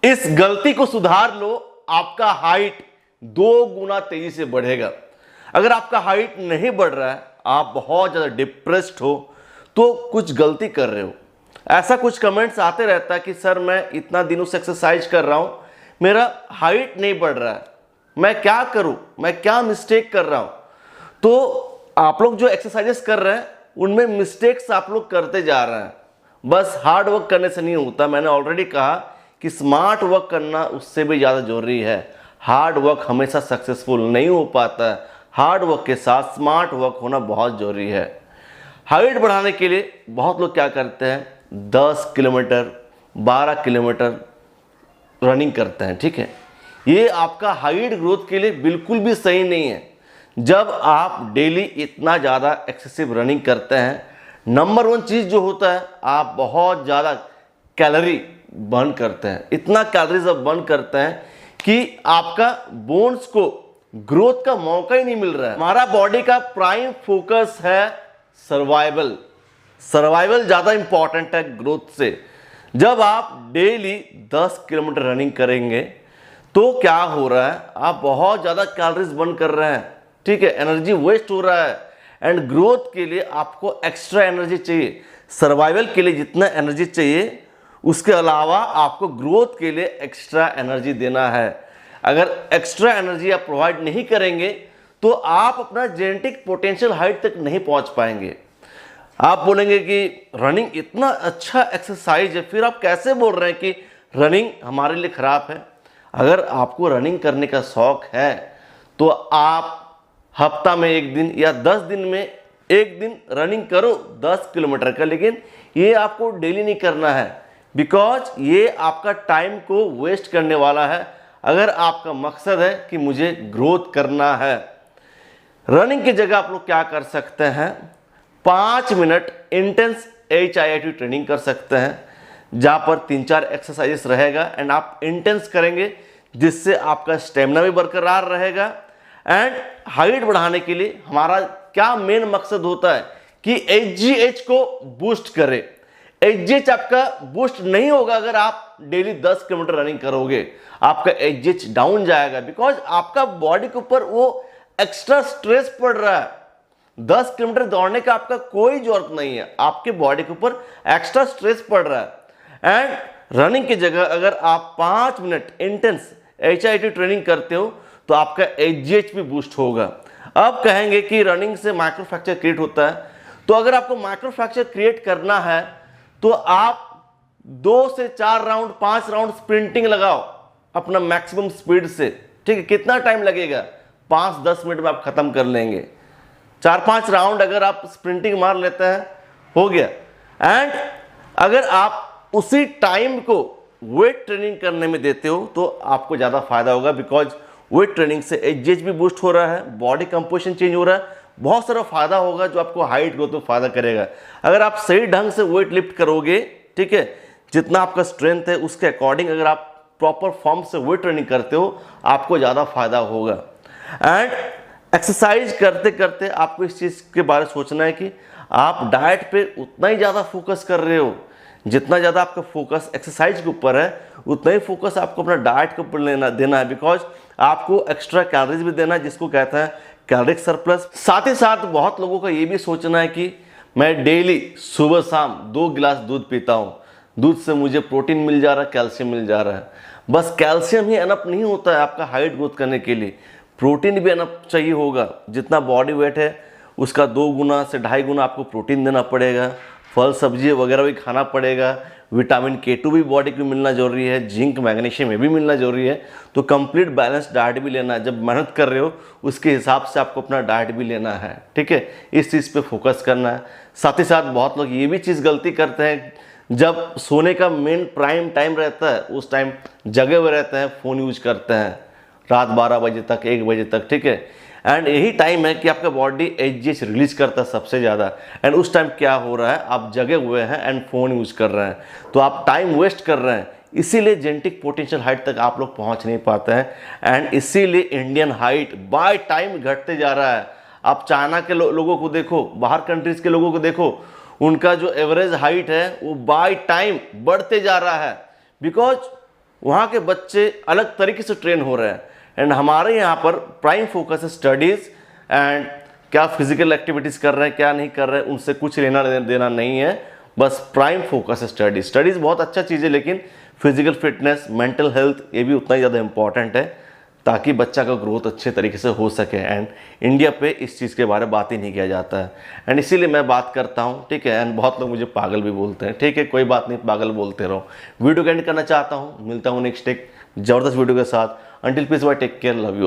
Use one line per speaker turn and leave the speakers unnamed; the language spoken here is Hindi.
इस गलती को सुधार लो, आपका हाइट 2 गुना तेजी से बढ़ेगा। अगर आपका हाइट नहीं बढ़ रहा है, आप बहुत ज़्यादा डिप्रेस्ड हो, तो कुछ गलती कर रहे हो। ऐसा कुछ कमेंट्स आते रहता है कि सर मैं इतना दिनों से एक्सरसाइज कर रहा हूँ, मेरा हाइट नहीं बढ़ रहा है, मैं क्या करूँ, मैं क्या मिस्टेक कर रहा हूँ। तो आप लोग जो एक्सरसाइजेस कर रहे हैं उनमें मिस्टेक्स आप लोग करते जा रहे हैं। बस हार्ड वर्क करने से नहीं होता। मैंने ऑलरेडी कहा कि स्मार्ट वर्क करना उससे भी ज़्यादा जरूरी है। हार्ड वर्क हमेशा सक्सेसफुल नहीं हो पाता है, हार्ड वर्क के साथ स्मार्ट वर्क होना बहुत जरूरी है। हाइट बढ़ाने के लिए बहुत लोग क्या करते हैं, 10 किलोमीटर 12 किलोमीटर रनिंग करते हैं। ठीक है, ये आपका हाइट ग्रोथ के लिए बिल्कुल भी सही नहीं है। जब आप डेली इतना ज़्यादा एक्सेसिव रनिंग करते हैं, नंबर 1 चीज़ जो होता है, आप बहुत ज़्यादा कैलोरी बर्न करते हैं। इतना कैलोरीज आप बर्न करते हैं कि आपका बोन्स को ग्रोथ का मौका ही नहीं मिल रहा है। हमारा बॉडी का प्राइम फोकस है सर्वाइवल। सर्वाइवल ज़्यादा इंपॉर्टेंट है ग्रोथ से। जब आप डेली 10 किलोमीटर रनिंग करेंगे तो क्या हो रहा है, आप बहुत ज़्यादा कैलोरीज बर्न कर रहे हैं। ठीक है, एनर्जी वेस्ट हो रहा है। एंड ग्रोथ के लिए आपको एक्स्ट्रा एनर्जी चाहिए। सर्वाइवल के लिए जितना एनर्जी चाहिए, उसके अलावा आपको ग्रोथ के लिए एक्स्ट्रा एनर्जी देना है। अगर एक्स्ट्रा एनर्जी आप प्रोवाइड नहीं करेंगे तो आप अपना जेनेटिक पोटेंशियल हाइट तक नहीं पहुंच पाएंगे। आप बोलेंगे कि रनिंग इतना अच्छा एक्सरसाइज है, फिर आप कैसे बोल रहे हैं कि रनिंग हमारे लिए खराब है। अगर आपको रनिंग करने का शौक है तो आप हफ्ता में 1 दिन या 10 दिन में 1 दिन रनिंग करो 10 किलोमीटर का, लेकिन ये आपको डेली नहीं करना है, बिकॉज ये आपका टाइम को वेस्ट करने वाला है। अगर आपका मकसद है कि मुझे ग्रोथ करना है, रनिंग की जगह आप लोग क्या कर सकते हैं, 5 मिनट इंटेंस HIIT ट्रेनिंग कर सकते हैं, जहाँ पर 3-4 एक्सरसाइजेस रहेगा एंड आप इंटेंस करेंगे, जिससे आपका स्टेमिना भी बरकरार रहेगा। एंड हाइट बढ़ाने के लिए हमारा क्या मेन मकसद होता है कि HGH को बूस्ट करे। HGH आपका बूस्ट नहीं होगा अगर आप डेली 10 किलोमीटर रनिंग करोगे, आपका HGH डाउन जाएगा, बिकॉज आपका बॉडी के ऊपर वो एक्स्ट्रा स्ट्रेस पड़ रहा है। 10 किलोमीटर दौड़ने का आपका कोई जरूरत नहीं है, आपके बॉडी के ऊपर एक्स्ट्रा स्ट्रेस पड़ रहा है। एंड रनिंग की जगह अगर आप 5 मिनट इंटेंस HIIT ट्रेनिंग करते हो तो आपका HGH भी बूस्ट होगा। अब कहेंगे कि रनिंग से माइक्रो फ्रैक्चर क्रिएट होता है, तो अगर आपको माइक्रो फ्रैक्चर क्रिएट करना है तो आप 2 से 4 राउंड 5 राउंड स्प्रिंटिंग लगाओ अपना मैक्सिमम स्पीड से। ठीक है, कितना टाइम लगेगा, 5-10 मिनट में आप खत्म कर लेंगे। 4-5 राउंड अगर आप स्प्रिंटिंग मार लेते हैं, हो गया। एंड अगर आप उसी टाइम को वेट ट्रेनिंग करने में देते हो तो आपको ज़्यादा फायदा होगा, बिकॉज वेट ट्रेनिंग से HGH भी बूस्ट हो रहा है, बॉडी कंपोजिशन चेंज हो रहा है, बहुत सारा फायदा होगा जो आपको हाइट ग्रोथ में फायदा करेगा। अगर आप सही ढंग से वेट लिफ्ट करोगे, ठीक है, जितना आपका स्ट्रेंथ है उसके अकॉर्डिंग अगर आप प्रॉपर फॉर्म से वेट ट्रेनिंग करते हो, आपको ज़्यादा फायदा होगा। एंड एक्सरसाइज करते करते आपको इस चीज़ के बारे में सोचना है कि आप डाइट पे उतना ही ज़्यादा फोकस कर रहे हो। जितना ज़्यादा आपका फोकस एक्सरसाइज के ऊपर है, उतना ही फोकस आपको अपना डाइट के ऊपर देना है, बिकॉज आपको एक्स्ट्रा कैलोरीज भी देना है, जिसको कहते हैं कैलोरिक सरप्लस। साथ ही साथ बहुत लोगों का ये भी सोचना है कि मैं डेली सुबह शाम 2 गिलास दूध पीता हूँ, दूध से मुझे प्रोटीन मिल जा रहा है, कैल्शियम मिल जा रहा है। बस कैल्शियम ही एनफ नहीं होता है आपका हाइट ग्रोथ करने के लिए, प्रोटीन भी एनफ चाहिए होगा। जितना बॉडी वेट है उसका 2 गुना से 2.5 गुना आपको प्रोटीन देना पड़ेगा। फल सब्जी वगैरह भी खाना पड़ेगा। विटामिन K2 भी बॉडी को मिलना जरूरी है, जिंक मैग्नीशियम ये भी मिलना जरूरी है। तो कंप्लीट बैलेंस डाइट भी लेना है। जब मेहनत कर रहे हो उसके हिसाब से आपको अपना डाइट भी लेना है, ठीक है, इस चीज़ पे फोकस करना है। साथ ही साथ बहुत लोग ये भी चीज़ गलती करते हैं, जब सोने का मेन प्राइम टाइम रहता है उस टाइम जगे हुए रहते हैं, फ़ोन यूज करते हैं रात 12 बजे तक 1 बजे तक, ठीक है। एंड यही टाइम है कि आपका बॉडी HGH रिलीज करता है सबसे ज़्यादा। एंड उस टाइम क्या हो रहा है, आप जगे हुए हैं एंड फ़ोन यूज कर रहे हैं, तो आप टाइम वेस्ट कर रहे हैं। इसीलिए जेनेटिक पोटेंशियल हाइट तक आप लोग पहुंच नहीं पाते हैं। एंड इसीलिए इंडियन हाइट बाय टाइम घटते जा रहा है। आप चाइना के लोगों को देखो, बाहर कंट्रीज़ के लोगों को देखो, उनका जो एवरेज हाइट है वो बाय टाइम बढ़ते जा रहा है, बिकॉज वहाँ के बच्चे अलग तरीके से ट्रेन हो रहे हैं। एंड हमारे यहाँ पर प्राइम फोकस है स्टडीज़ एंड क्या फिजिकल एक्टिविटीज़ कर रहे हैं क्या नहीं कर रहे हैं उनसे कुछ लेना देना नहीं है, बस प्राइम फोकस है स्टडीज़। स्टडीज़ बहुत अच्छा चीज़ है, लेकिन फिजिकल फिटनेस, मेंटल हेल्थ ये भी उतना ही ज़्यादा इंपॉर्टेंट है ताकि बच्चा का ग्रोथ अच्छे तरीके से हो सके। एंड इंडिया पे इस चीज़ के बारे में बात ही नहीं किया जाता है, एंड इसीलिए मैं बात करता हूँ, ठीक है। एंड बहुत लोग मुझे पागल भी बोलते हैं, ठीक है, कोई बात नहीं, पागल बोलते रहो। वीडियो को एंड करना चाहता हूँ, मिलता हूँ नेक्स्ट एक ज़बरदस्त वीडियो के साथ। Until peace bye, take care, love you.